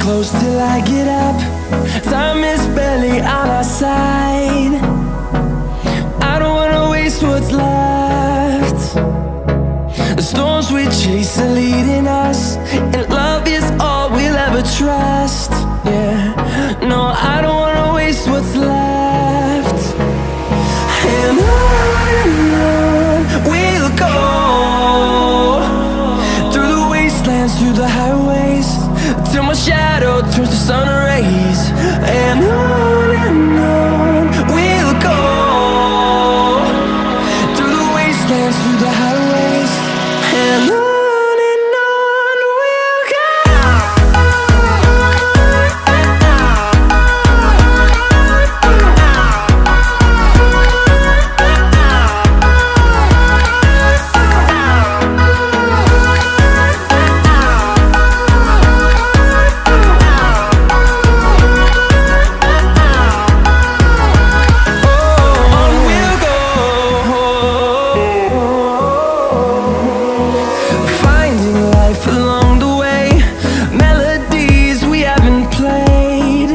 close till I get up. Time is barely on our side. I don't wanna waste what's left. The storms we chase are leading us, and love is all we'll ever trust. Yeah, no, I don't wanna waste what's left. And on we'll go, through the wastelands, through the highways, till my shadow turns to sun rays. And on we'll go, through the wastelands, through the highways, and on we'll go. Along the way, melodies we haven't played.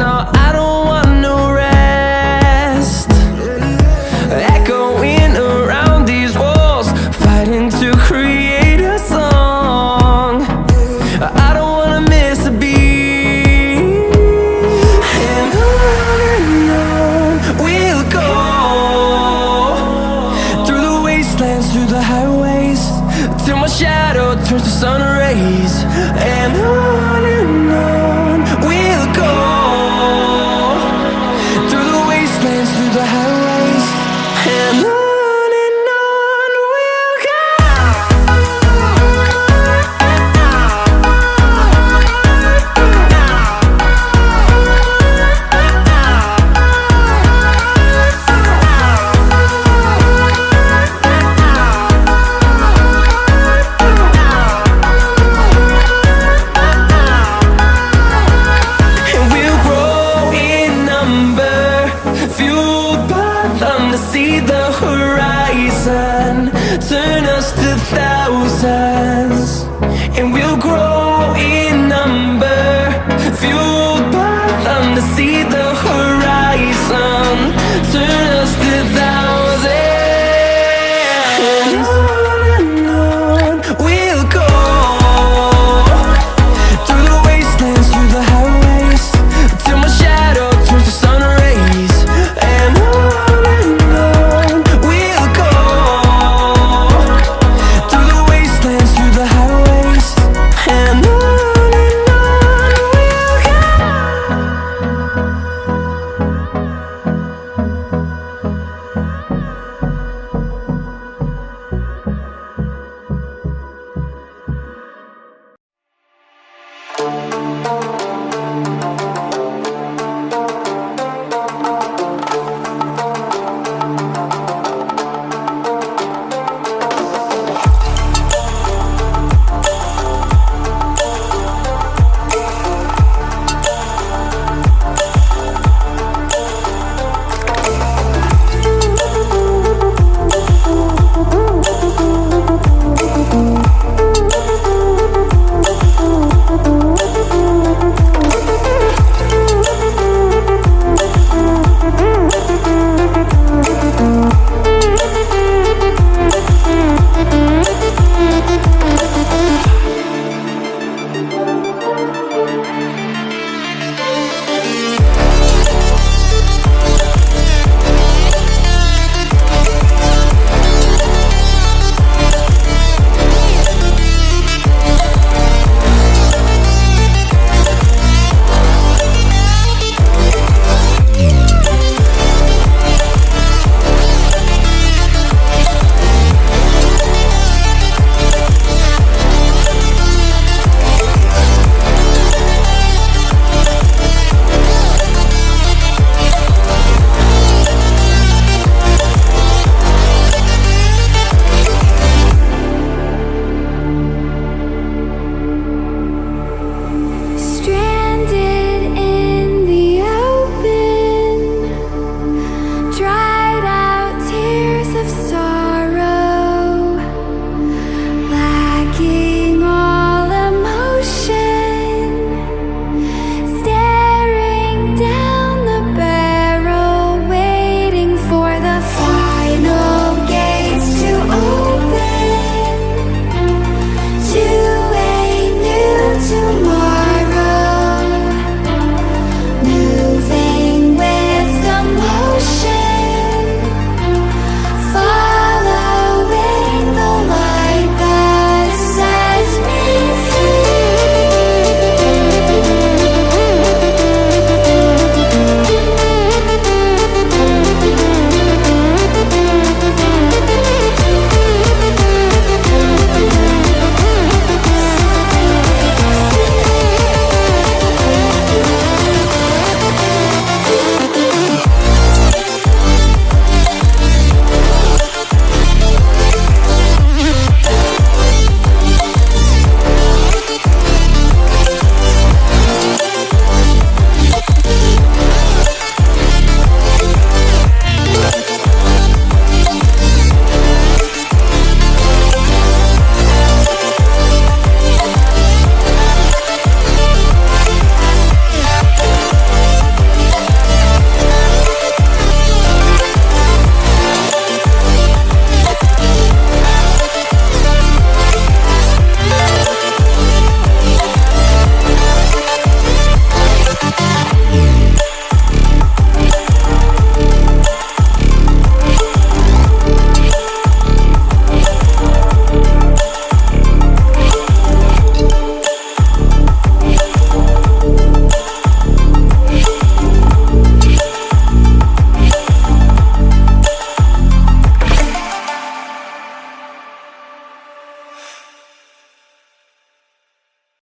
No, I don't want no rest. Echoing around these walls, fighting to create a song. I don't wanna miss a beat. And on we'll go, through the wastelands, through the highways, till my shadow turns to sun rays. And on we'll go, through the wastelands, through the highways, and on we'll go. See the horizon turn us to thousands, and we'll grow in number, fueled by them to see the horizon.